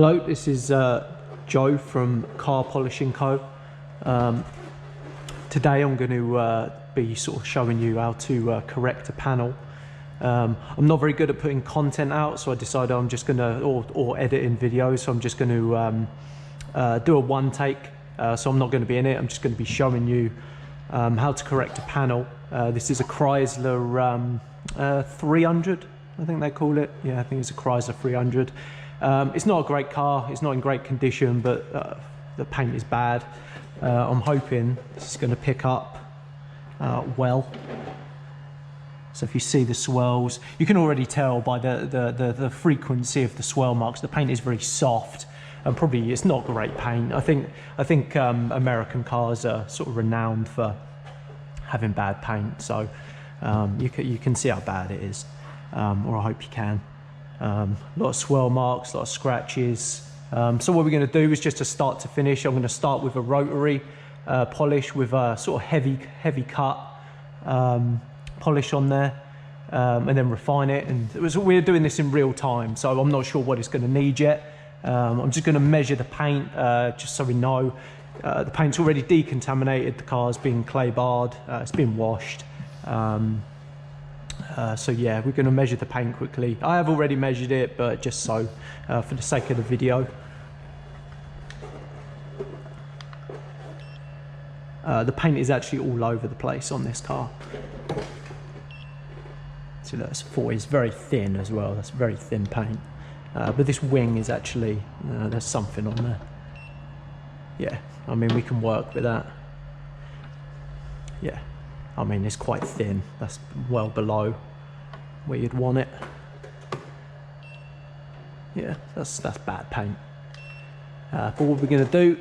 Hello, this is Joe from Car Polishing Co. Today I'm going to be sort of showing you how to correct a panel. I'm not very good at putting content out, so I decided I'm just going to, or editing videos, so I'm just going to do a one take. So I'm not going to be in it, I'm just going to be showing you how to correct a panel. This is a Chrysler 300, I think they call it. Yeah, I think it's a Chrysler 300. It's not a great car, it's not in great condition, but the paint is bad. I'm hoping this is going to pick up well. So if you see the swirls, you can already tell by the frequency of the swirl marks. The paint is very soft, and probably it's not great paint. I think American cars are sort of renowned for having bad paint, so you can see how bad it is, or I hope you can. A lot of swirl marks, a lot of scratches. So what we're going to do is just a start to finish. I'm going to start with a rotary polish with a sort of heavy cut polish on there, and then refine it. And we're doing this in real time, so I'm not sure what it's going to need yet. I'm just going to measure the paint just so we know. The paint's already decontaminated, the car's been clay barred, it's been washed. So yeah, we're going to measure the paint quickly. I have already measured it, but just so for the sake of the video. The paint is actually all over the place on this car. So that's it's very thin as well. That's very thin paint. But this wing is actually, there's something on there. Yeah, I mean, we can work with that. Yeah, I mean, it's quite thin. That's well below where you'd want it. Yeah, that's bad paint. But what we're going to do,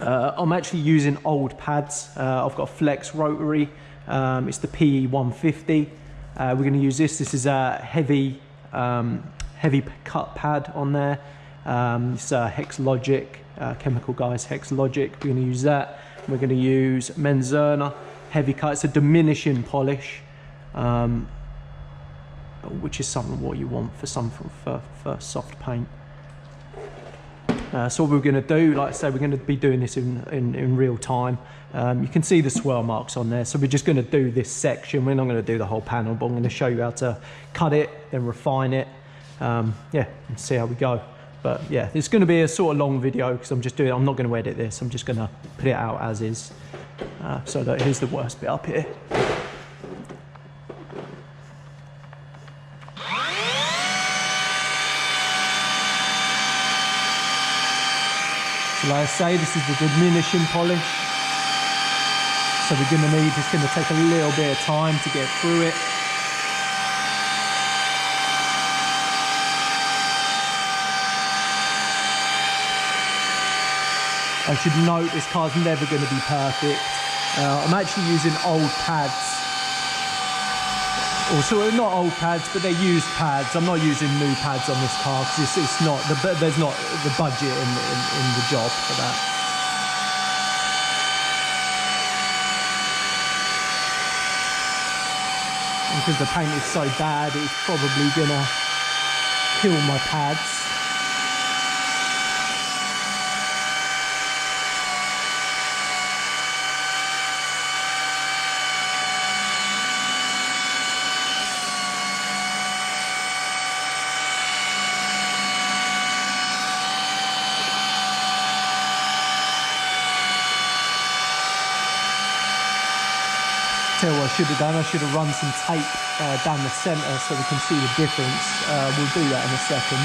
I'm actually using old pads. I've got a Flex rotary. It's the PE 150. We're going to use this. This is a heavy cut pad on there. It's Hex Logic, Chemical Guys Hex Logic. We're going to use that. We're going to use Menzerner heavy cut. It's a diminishing polish, which is something what you want for soft paint. So what we're going to do, like I say, we're going to be doing this in real time. You can see the swirl marks on there, so we're just going to do this section. We're not going to do the whole panel, but I'm going to show you how to cut it, then refine it, yeah, and see how we go. But yeah, it's going to be a sort of long video because I'm not going to edit this, I'm just going to put it out as is. So that here's the worst bit up here. So like I say, this is the diminishing polish. So we're going to need, it's going to take a little bit of time to get through it. I should note this car's never going to be perfect. I'm actually using old pads. Also, not old pads, but they're used pads. I'm not using new pads on this car because it's not there's not the budget in the job for that. And because the paint is so bad, it's probably gonna kill my pads. Tell you what I should have done, I should have run some tape down the centre so we can see the difference. We'll do that in a second.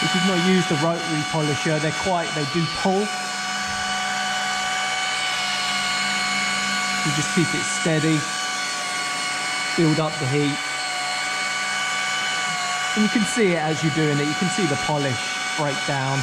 If you've not used a rotary polisher, they do pull. You just keep it steady, build up the heat. And you can see it as you're doing it, you can see the polish break down.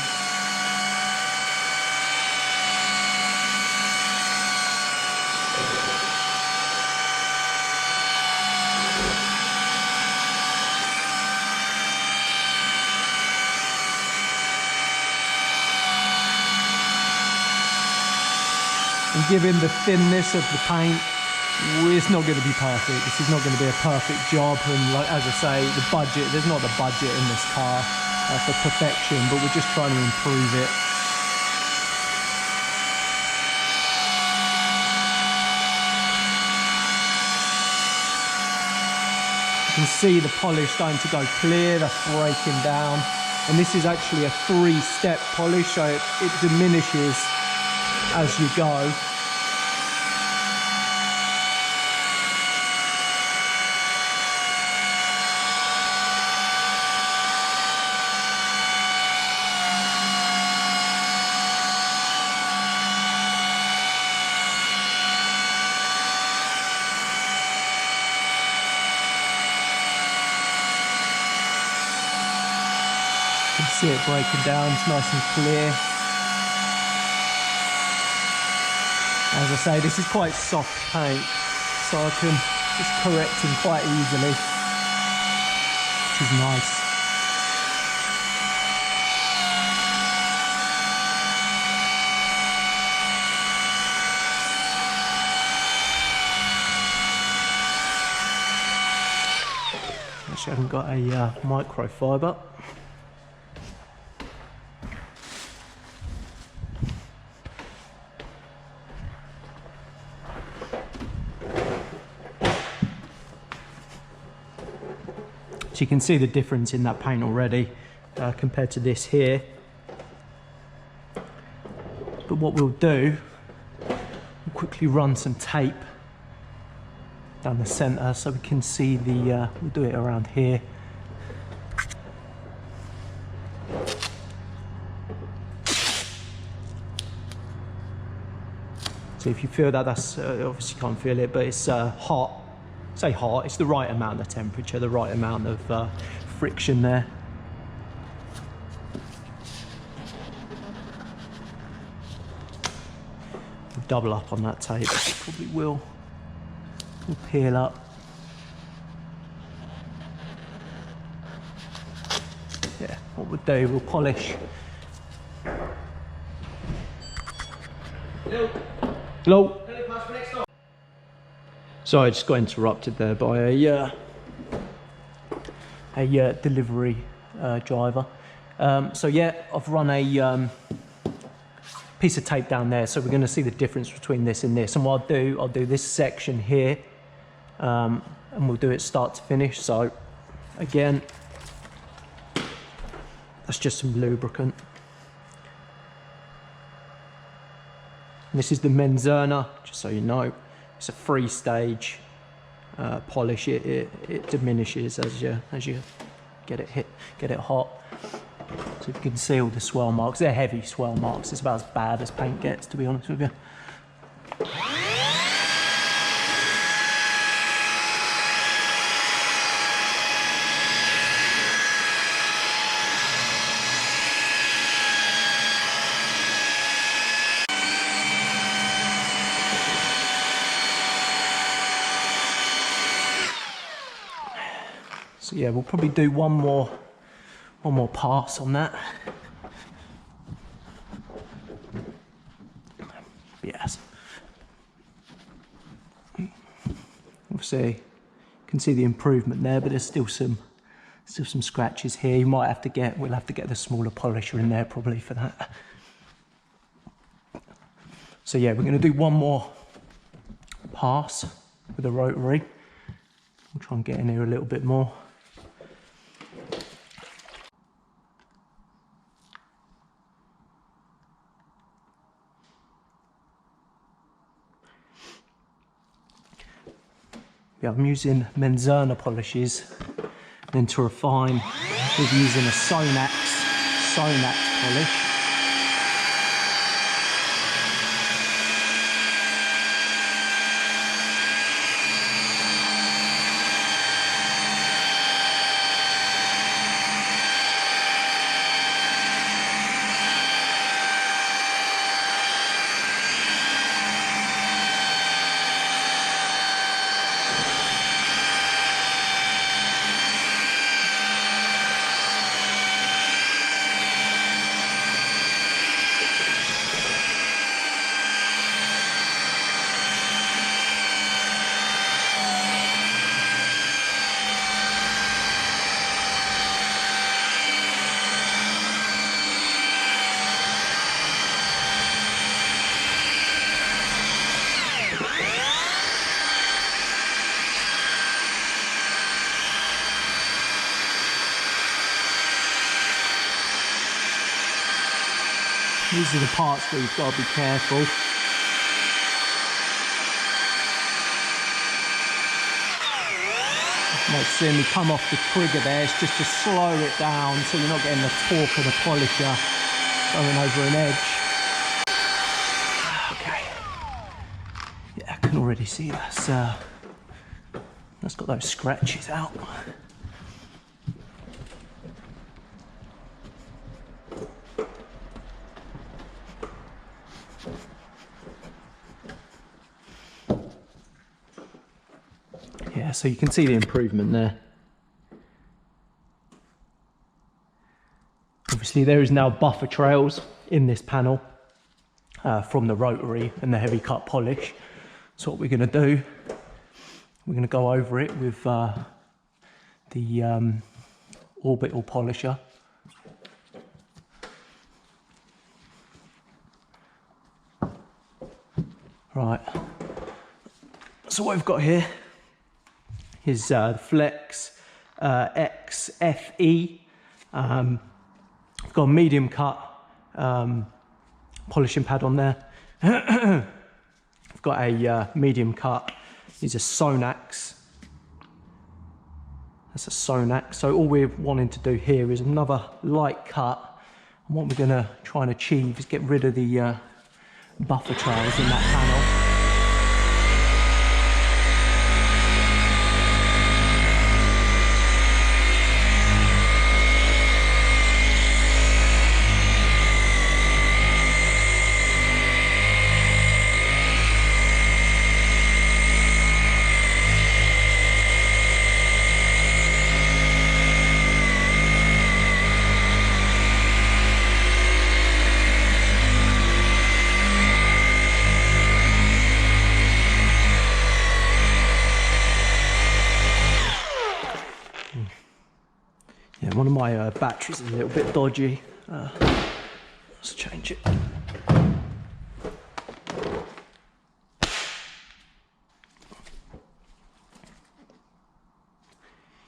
given the thinness of the paint, it's not going to be perfect. This is not going to be a perfect job, and like, as I say, the budget, there's not the budget in this car for perfection, but we're just trying to improve it. You can see the polish starting to go clear, that's breaking down. And this is actually a 3-step polish, so it diminishes as you go. You can see it breaking down, it's nice and clear. As I say, this is quite soft paint, so I can just correct them quite easily, which is nice. Actually, I haven't got a microfiber. So you can see the difference in that paint already compared to this here. But what we'll do, we'll quickly run some tape down the center so we can see the, we'll do it around here. So if you feel that, that's obviously you can't feel it, but it's hot. Say hot, it's the right amount of temperature, the right amount of friction there. We'll double up on that tape, probably will peel up. Yeah, what we'll do, we'll polish. Hello. Hello. Sorry, I just got interrupted there by a delivery driver. So yeah, I've run a piece of tape down there, so we're going to see the difference between this and this. And what I'll do this section here, and we'll do it start to finish. So again, that's just some lubricant. And this is the Menzerner, just so you know. It's a 3-stage polish. It diminishes as you get it hot. So you can see all the swirl marks. They're heavy swirl marks. It's about as bad as paint gets, to be honest with you. So yeah, we'll probably do one more pass on that. Yes. Obviously, you can see the improvement there, but there's still some scratches here. You might have to we'll have to get the smaller polisher in there probably for that. So yeah, we're going to do one more pass with the rotary. We'll try and get in here a little bit more. Yeah, I'm using Menzerner polishes, and then to refine, we're using a Sonax polish. These are the parts where you've got to be careful. You might see me come off the trigger there, it's just to slow it down so you're not getting the torque of the polisher going over an edge. Okay. Yeah, I can already see that's got those scratches out. Yeah, so you can see the improvement there. Obviously there is now buffer trails in this panel from the rotary and the heavy cut polish. So what we're going to do, we're going to go over it with the orbital polisher. Right, so what we've got here is Flex XFE. I've got a medium cut polishing pad on there. I've got a medium cut. These are Sonax. That's a Sonax. So all we're wanting to do here is another light cut. And what we're going to try and achieve is get rid of the buffer trails in that panel. Yeah, one of my batteries is a little bit dodgy. Let's change it.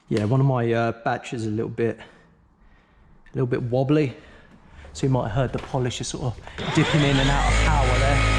Yeah, one of my batteries is a little bit wobbly. So you might have heard the polisher sort of dipping in and out of power there.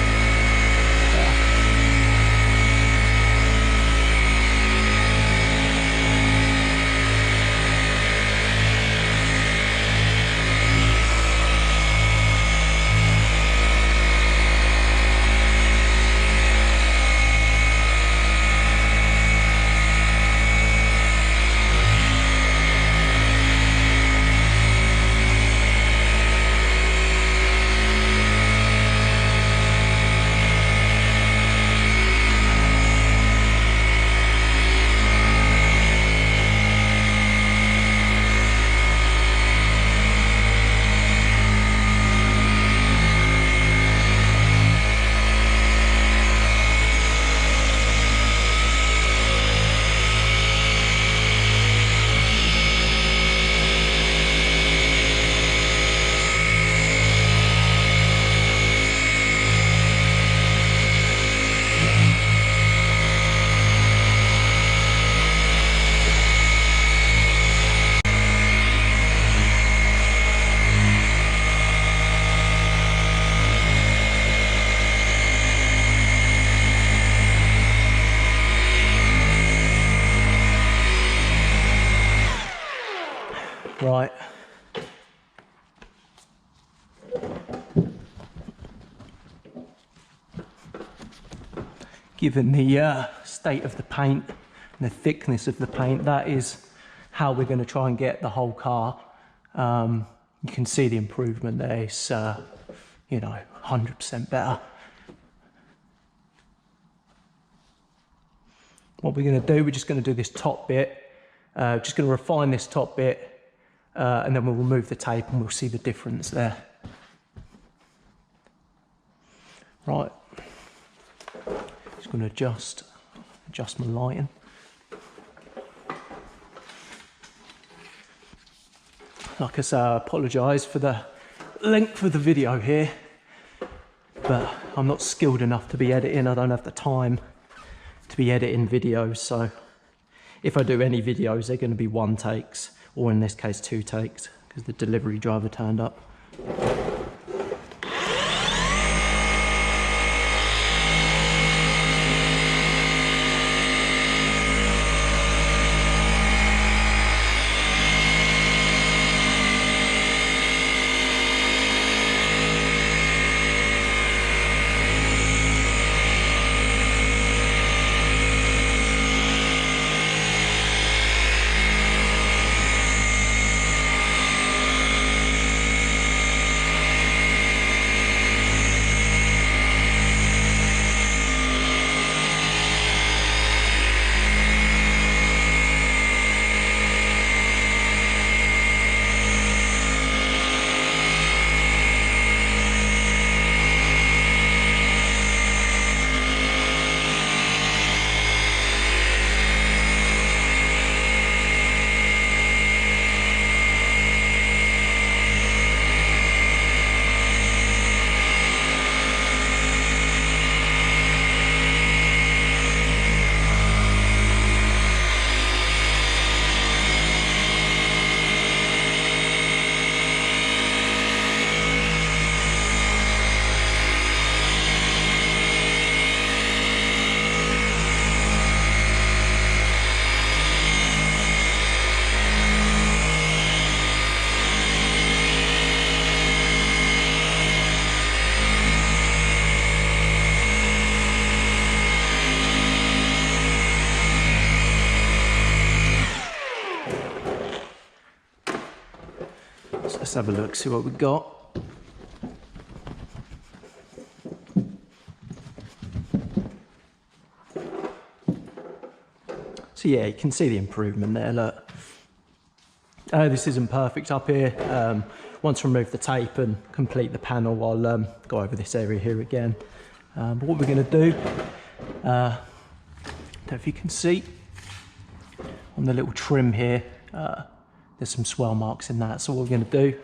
Right. Given the state of the paint and the thickness of the paint, that is how we're going to try and get the whole car. You can see the improvement there. It's, you know, 100% better. What we're going to do, we're just going to do this top bit. Just going to refine this top bit. And then we'll remove the tape and we'll see the difference there. Right, just going to adjust my lighting. Like I say, I apologise for the length of the video here, but I'm not skilled enough to be editing. I don't have the time to be editing videos, so if I do any videos, they're going to be one takes. Or in this case 2 takes, because the delivery driver turned up. let's have a look, see what we've got. So yeah, you can see the improvement there, look. This isn't perfect up here. Once I remove the tape and complete the panel, I'll go over this area here again. But what we're going to do, I don't know if you can see, on the little trim here, there's some swirl marks in that. So what we're going to do,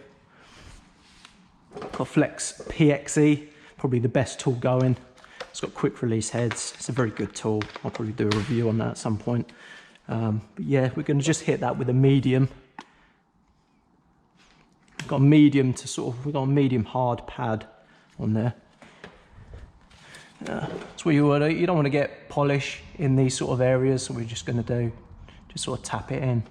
got Flex PXE, probably the best tool going. It's got quick release heads. It's a very good tool. I'll probably do a review on that at some point. But yeah, we're going to just hit that with a medium. We've got a medium to sort of, we've got a medium hard pad on there. That's what you want to, you don't want to get polish in these sort of areas, so we're just going to do, just sort of tap it in.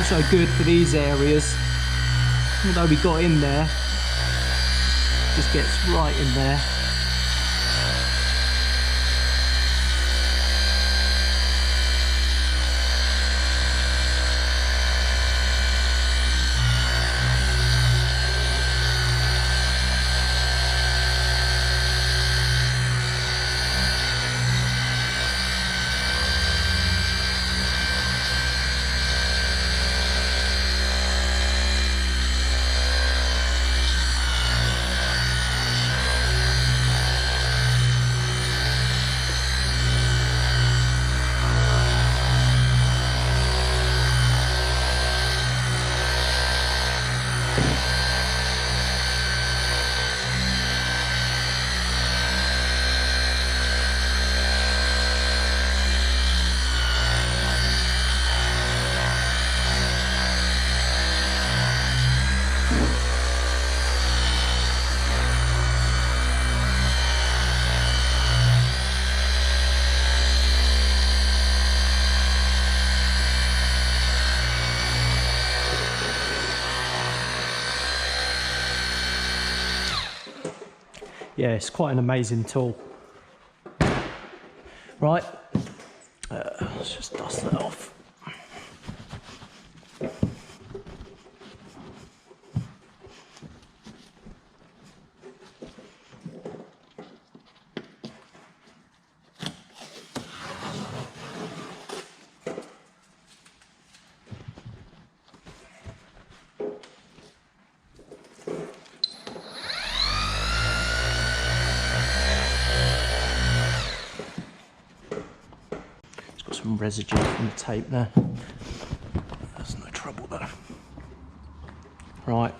It's also good for these areas, although we got in there, just gets right in there. Yeah, it's quite an amazing tool. Right, let's just dust that off. Some residue from the tape there. That's no trouble though. Right.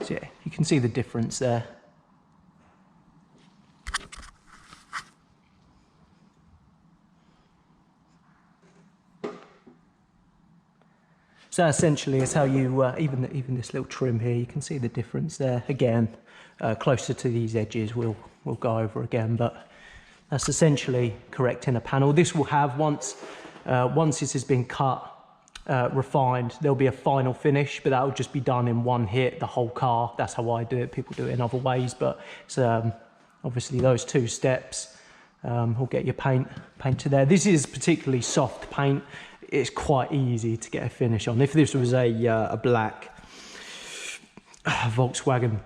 So yeah, you can see the difference there. So that essentially is how you, even this little trim here, you can see the difference there. Again, closer to these edges we'll go over again, but that's essentially correcting a panel. This will have, once this has been cut, refined, there'll be a final finish, but that will just be done in one hit, the whole car. That's how I do it. People do it in other ways, but it's, obviously those two steps will get your paint to there. This is particularly soft paint. It's quite easy to get a finish on. If this was a black Volkswagen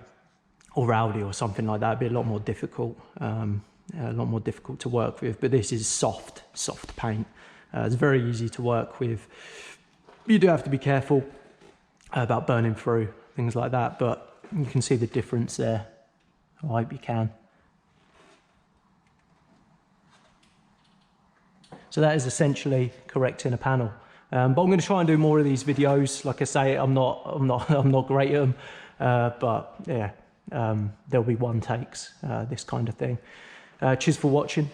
or Audi or something like that, it'd be a lot more difficult. A lot more difficult to work with, but this is soft paint. It's very easy to work with. You do have to be careful about burning through, things like that, but you can see the difference there. I hope you can. So that is essentially correcting a panel. But I'm going to try and do more of these videos. Like I say, I'm not great at them, but yeah, there'll be one takes, this kind of thing. Cheers for watching.